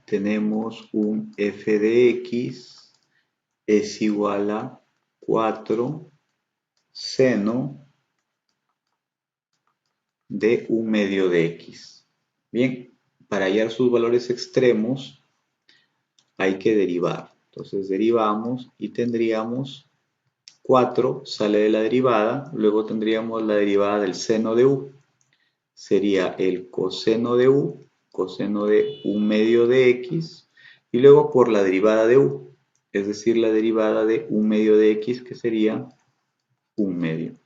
tenemos un f de x es igual a 4 seno de 1/2 de x. Bien, para hallar sus valores extremos hay que derivar. Entonces derivamos y tendríamos 4 sale de la derivada, luego tendríamos la derivada del seno de u. Sería el coseno de u, coseno de 1/2 de x, y luego por la derivada de u, es decir, la derivada de 1/2 de x, que sería 1/2.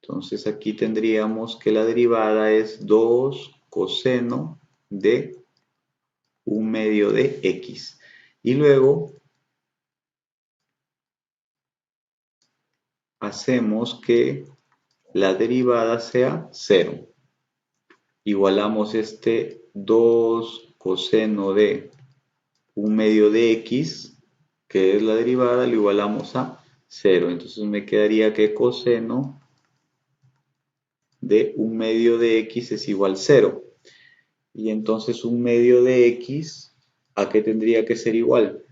Entonces aquí tendríamos que la derivada es 2 coseno de 1/2 de x. Y luego hacemos que la derivada sea 0. Igualamos este 2 coseno de 1/2 de x, que es la derivada, lo igualamos a 0. Entonces me quedaría que coseno de 1/2 de x es igual a 0. Y entonces 1/2 de x, ¿a qué tendría que ser igual?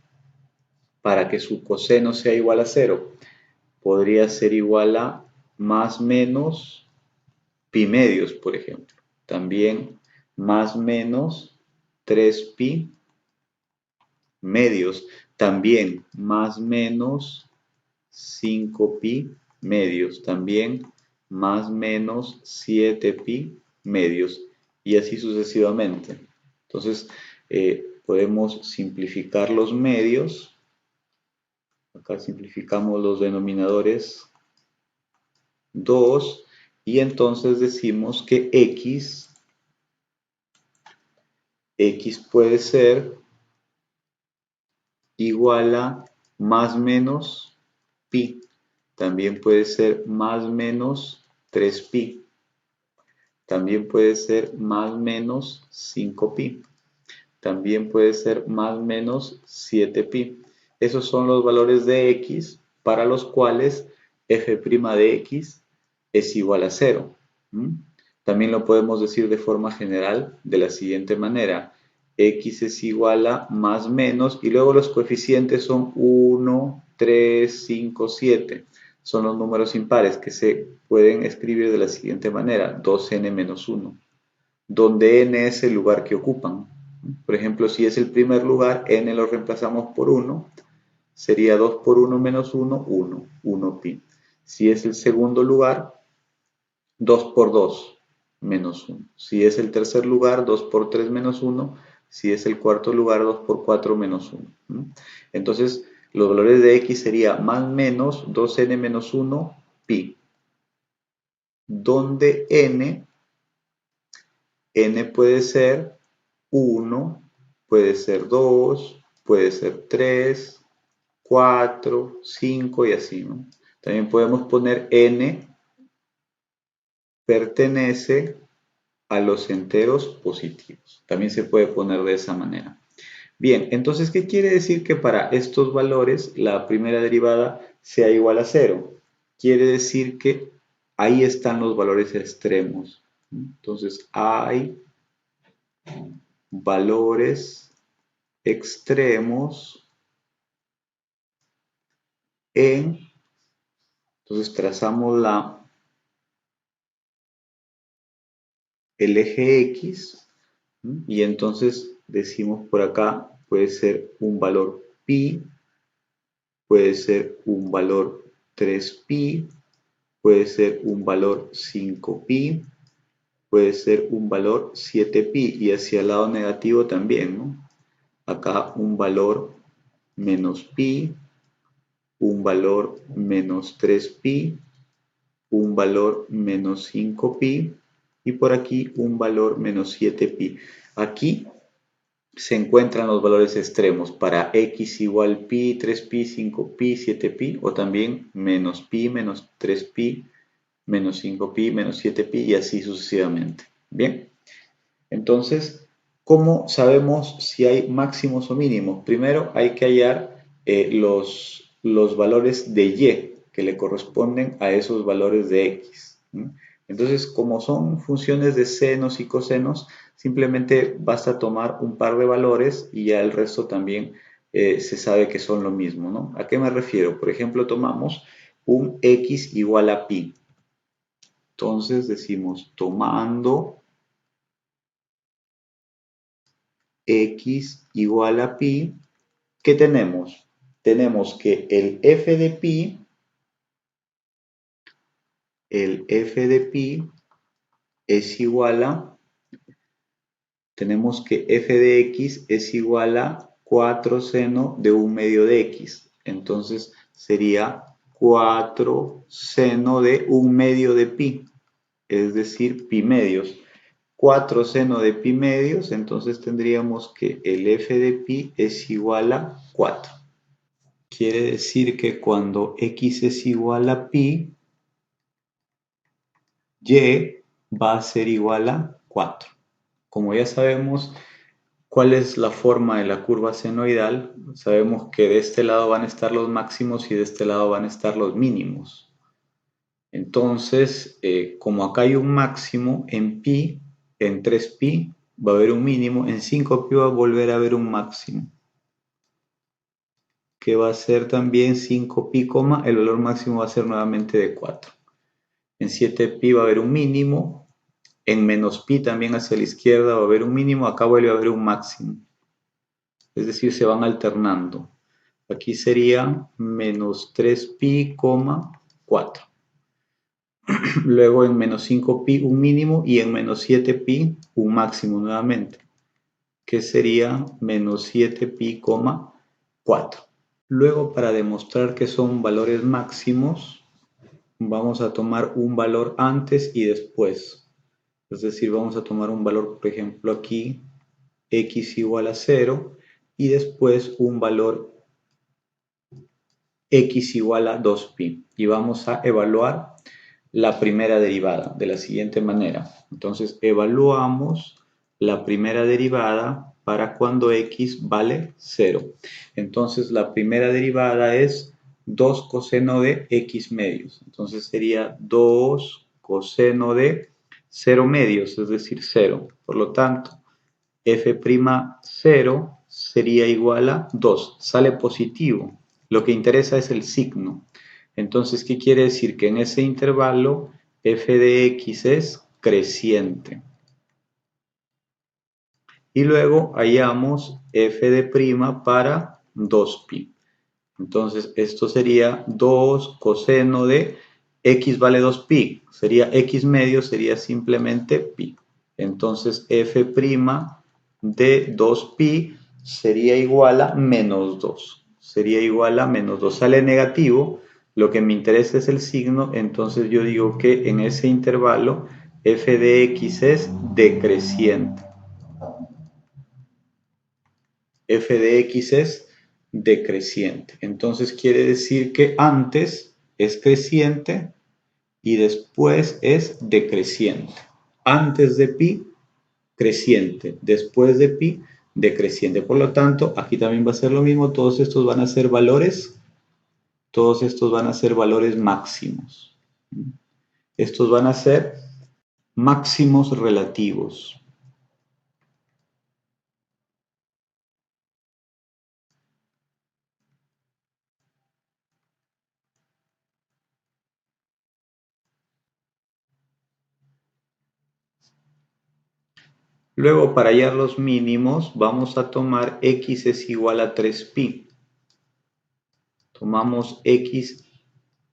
Para que su coseno sea igual a 0. Podría ser igual a más menos pi medios, por ejemplo. También más menos 3pi medios. También más menos 5pi medios. También más menos 7pi medios. Y así sucesivamente. Entonces, podemos simplificar los medios. Acá simplificamos los denominadores 2 y entonces decimos que x puede ser igual a más menos pi. También puede ser más menos 3pi. También puede ser más menos 5pi. También puede ser más menos 7pi. Esos son los valores de x para los cuales f' de x es igual a 0. También lo podemos decir de forma general de la siguiente manera. X es igual a más menos y luego los coeficientes son 1, 3, 5, 7. Son los números impares que se pueden escribir de la siguiente manera. 2n menos 1. Donde n es el lugar que ocupan. Por ejemplo, si es el primer lugar, n lo reemplazamos por 1. Sería 2 por 1 menos 1, 1. 1pi. Si es el segundo lugar, 2 por 2 menos 1. Si es el tercer lugar, 2 por 3 menos 1. Si es el cuarto lugar, 2 por 4 menos 1. Entonces, los valores de x sería más menos 2n menos 1 pi. Donde n puede ser 1, puede ser 2, puede ser 3, 4, 5 y así, ¿no? También podemos poner n pertenece a los enteros positivos. También se puede poner de esa manera. Bien, entonces, ¿qué quiere decir que para estos valores la primera derivada sea igual a 0? Quiere decir que ahí están los valores extremos. Entonces, hay valores extremos entonces trazamos el eje X y entonces decimos por acá puede ser un valor pi, puede ser un valor 3pi, puede ser un valor 5pi, puede ser un valor 7pi y hacia el lado negativo también, ¿no? Acá un valor menos pi, un valor menos 3pi, un valor menos 5pi y por aquí un valor menos 7pi. Aquí se encuentran los valores extremos para x igual pi, 3pi, 5pi, 7pi o también menos pi, menos 3pi, menos 5pi, menos 7pi y así sucesivamente. Bien, entonces, ¿cómo sabemos si hay máximos o mínimos? Primero hay que hallar los valores de y que le corresponden a esos valores de x. Entonces, como son funciones de senos y cosenos, simplemente basta tomar un par de valores y ya el resto también se sabe que son lo mismo, ¿no? ¿A qué me refiero? Por ejemplo, tomamos un x igual a pi. Entonces decimos, tomando x igual a pi, ¿qué tenemos? Tenemos que el f de pi es igual a, tenemos que f de x es igual a 4 seno de 1 medio de x. Entonces sería 4 seno de 1 medio de pi, es decir, pi medios. 4 seno de pi medios, entonces tendríamos que el f de pi es igual a 4. Quiere decir que cuando x es igual a pi, y va a ser igual a 4. Como ya sabemos cuál es la forma de la curva senoidal, sabemos que de este lado van a estar los máximos y de este lado van a estar los mínimos. Entonces, como acá hay un máximo en pi, en 3pi va a haber un mínimo, en 5pi va a volver a haber un máximo, que va a ser también 5pi, el valor máximo va a ser nuevamente de 4. En 7pi va a haber un mínimo, en menos pi también hacia la izquierda va a haber un mínimo, acá vuelve a haber un máximo. Es decir, se van alternando. Aquí sería menos 3pi, 4. Luego en menos 5pi un mínimo y en menos 7pi un máximo nuevamente, que sería menos 7pi, 4. Luego, para demostrar que son valores máximos, vamos a tomar un valor antes y después. Es decir, vamos a tomar un valor, por ejemplo, aquí, x igual a 0, y después un valor x igual a 2pi. Y vamos a evaluar la primera derivada de la siguiente manera. Entonces, evaluamos la primera derivada para cuando x vale 0. Entonces, la primera derivada es 2 coseno de x medios. Entonces, sería 2 coseno de 0 medios, es decir, 0. Por lo tanto, f'0 sería igual a 2. Sale positivo. Lo que interesa es el signo. Entonces, ¿qué quiere decir? Que en ese intervalo f de x es creciente. Y luego hallamos f de prima para 2pi. Entonces, esto sería 2 coseno de x vale 2pi. Sería x medio, sería simplemente pi. Entonces, f' de 2pi sería igual a menos 2. Sería igual a menos 2. Sale negativo. Lo que me interesa es el signo. Entonces, yo digo que en ese intervalo f de x es decreciente. F de x es decreciente. Entonces quiere decir que antes es creciente y después es decreciente. Antes de pi, creciente. Después de pi, decreciente. Por lo tanto, aquí también va a ser lo mismo. Todos estos van a ser valores. Todos estos van a ser valores máximos. Estos van a ser máximos relativos. Luego, para hallar los mínimos, vamos a tomar x es igual a 3pi. Tomamos x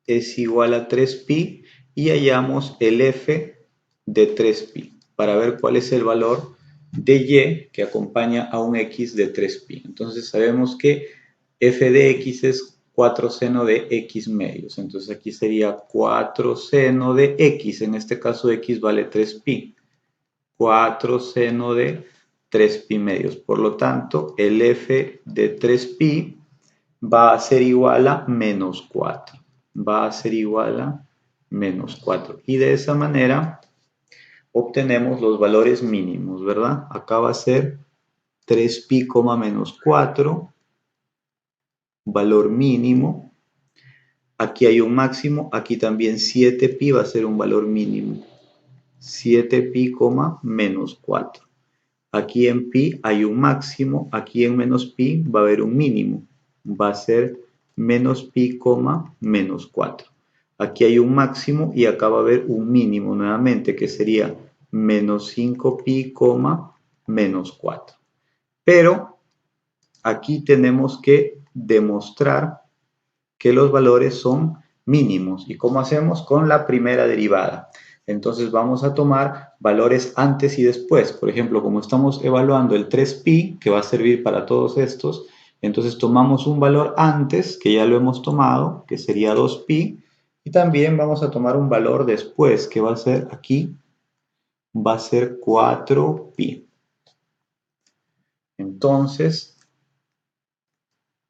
es igual a 3pi y hallamos el f de 3pi para ver cuál es el valor de y que acompaña a un x de 3pi. Entonces sabemos que f de x es 4 seno de x medios. Entonces aquí sería 4 seno de x. En este caso x vale 3pi. 4 seno de 3pi medios. Por lo tanto, el f de 3pi va a ser igual a menos 4. Va a ser igual a menos 4. Y de esa manera obtenemos los valores mínimos, ¿verdad? Acá va a ser 3pi, menos 4, valor mínimo. Aquí hay un máximo, aquí también 7pi va a ser un valor mínimo. 7pi, menos 4. Aquí en pi hay un máximo, aquí en menos pi va a haber un mínimo. Va a ser menos pi, menos 4. Aquí hay un máximo y acá va a haber un mínimo nuevamente, que sería menos 5 pi, menos 4. Pero aquí tenemos que demostrar que los valores son mínimos. ¿Y cómo hacemos? Con la primera derivada. Entonces vamos a tomar valores antes y después. Por ejemplo, como estamos evaluando el 3pi, que va a servir para todos estos, entonces tomamos un valor antes, que ya lo hemos tomado, que sería 2pi, y también vamos a tomar un valor después, que va a ser aquí, va a ser 4pi. Entonces,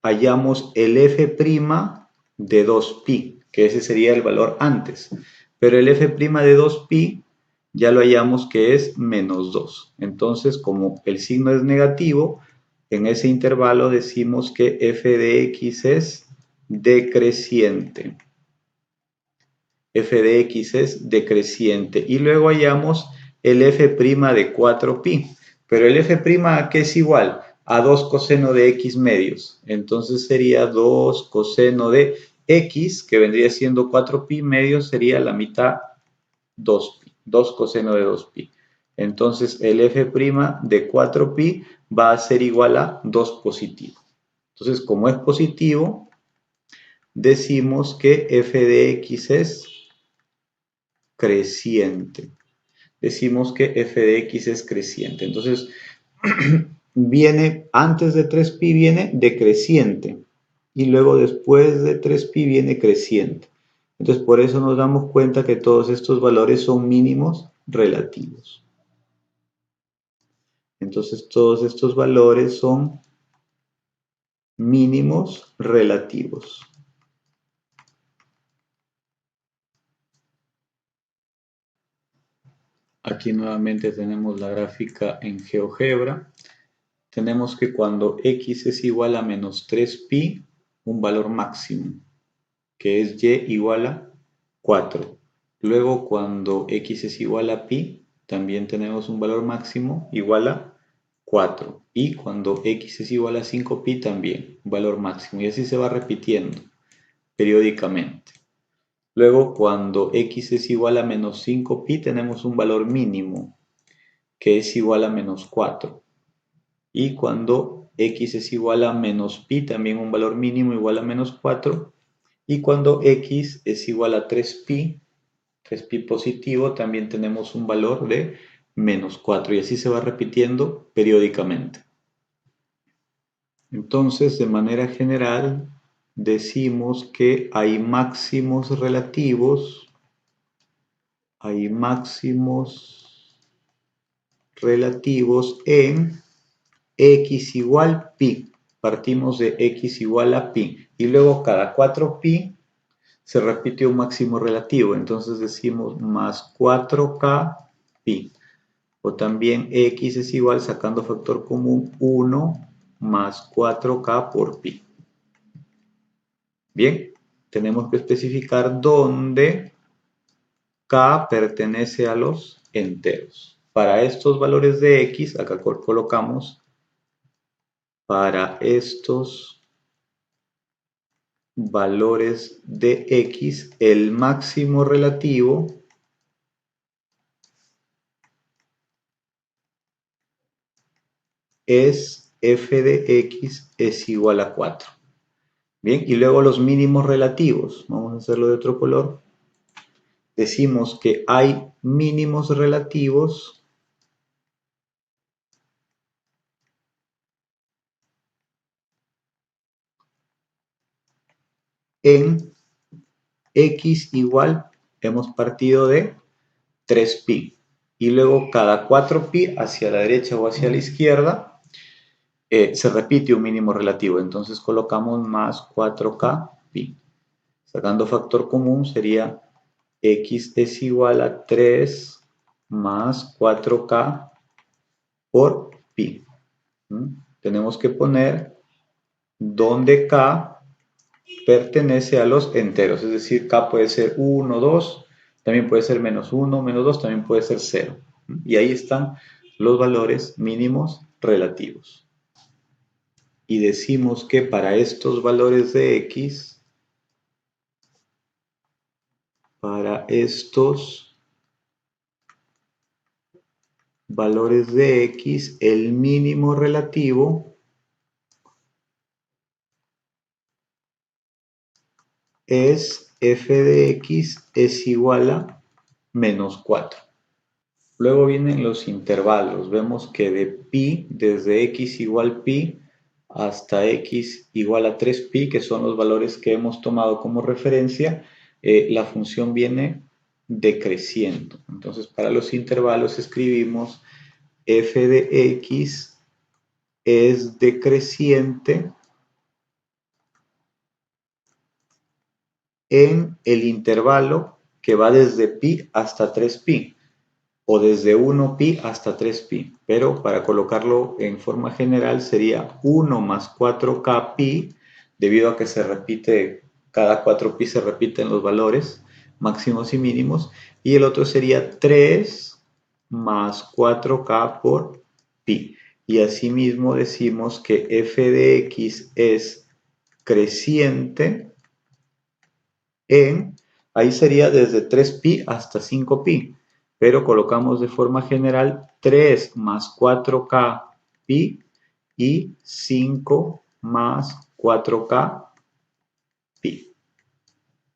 hallamos el f' de 2pi, que ese sería el valor antes. Pero el f' de 2pi ya lo hallamos que es menos 2. Entonces, como el signo es negativo, en ese intervalo decimos que f de x es decreciente. F de x es decreciente. Y luego hallamos el f' de 4pi. Pero el f' ¿a qué es igual? A 2 coseno de x medios. Entonces sería 2 coseno de x, que vendría siendo 4pi medios, sería la mitad 2pi. 2 coseno de 2pi. Entonces el f' de 4pi va a ser igual a 2 positivo. Entonces, como es positivo, decimos que f de x es creciente. Decimos que f de x es creciente. Entonces, viene, antes de 3pi viene decreciente. Y luego después de 3pi viene creciente. Entonces, por eso nos damos cuenta que todos estos valores son mínimos relativos. Entonces, todos estos valores son mínimos relativos. Aquí nuevamente tenemos la gráfica en GeoGebra. Tenemos que cuando x es igual a menos 3pi, un valor máximo, que es y igual a 4. Luego, cuando x es igual a pi, también tenemos un valor máximo igual a 4. Y cuando x es igual a 5pi, también un valor máximo. Y así se va repitiendo periódicamente. Luego, cuando x es igual a menos 5pi, tenemos un valor mínimo, que es igual a menos 4. Y cuando x es igual a menos pi, también un valor mínimo igual a menos 4. Y cuando x es igual a 3pi, 3pi positivo, también tenemos un valor de menos 4. Y así se va repitiendo periódicamente. Entonces, de manera general, decimos que hay máximos relativos en x igual pi. Partimos de x igual a pi. Y luego cada 4pi se repite un máximo relativo. Entonces decimos más 4k pi. O también x es igual, sacando factor común, 1 más 4k por pi. Bien, tenemos que especificar dónde k pertenece a los enteros. Para estos valores de x, acá colocamos, para estos valores de x, el máximo relativo es f de x es igual a 4. Bien, y luego los mínimos relativos. Vamos a hacerlo de otro color. Decimos que hay mínimos relativos en x igual, hemos partido de 3pi. Y luego cada 4pi hacia la derecha o hacia la izquierda se repite un mínimo relativo. Entonces colocamos más 4k pi. Sacando factor común sería x es igual a 3 más 4k por pi. Tenemos que poner donde k pertenece a los enteros, es decir, k puede ser 1, 2, también puede ser menos 1, menos 2, también puede ser 0. Y ahí están los valores mínimos relativos. Y decimos que para estos valores de x, para estos valores de x, el mínimo relativo es f de x es igual a menos 4. Luego vienen los intervalos. Vemos que de pi, desde x igual pi hasta x igual a 3pi, que son los valores que hemos tomado como referencia, la función viene decreciendo. Entonces, para los intervalos escribimos f de x es decreciente en el intervalo que va desde pi hasta 3pi o desde 1pi hasta 3pi, pero para colocarlo en forma general sería 1 más 4k pi, debido a que se repite, cada 4pi se repiten los valores máximos y mínimos, y el otro sería 3 más 4k por pi. Y asimismo decimos que f de x es creciente ahí sería desde 3pi hasta 5pi, pero colocamos de forma general 3 más 4k pi y 5 más 4k pi.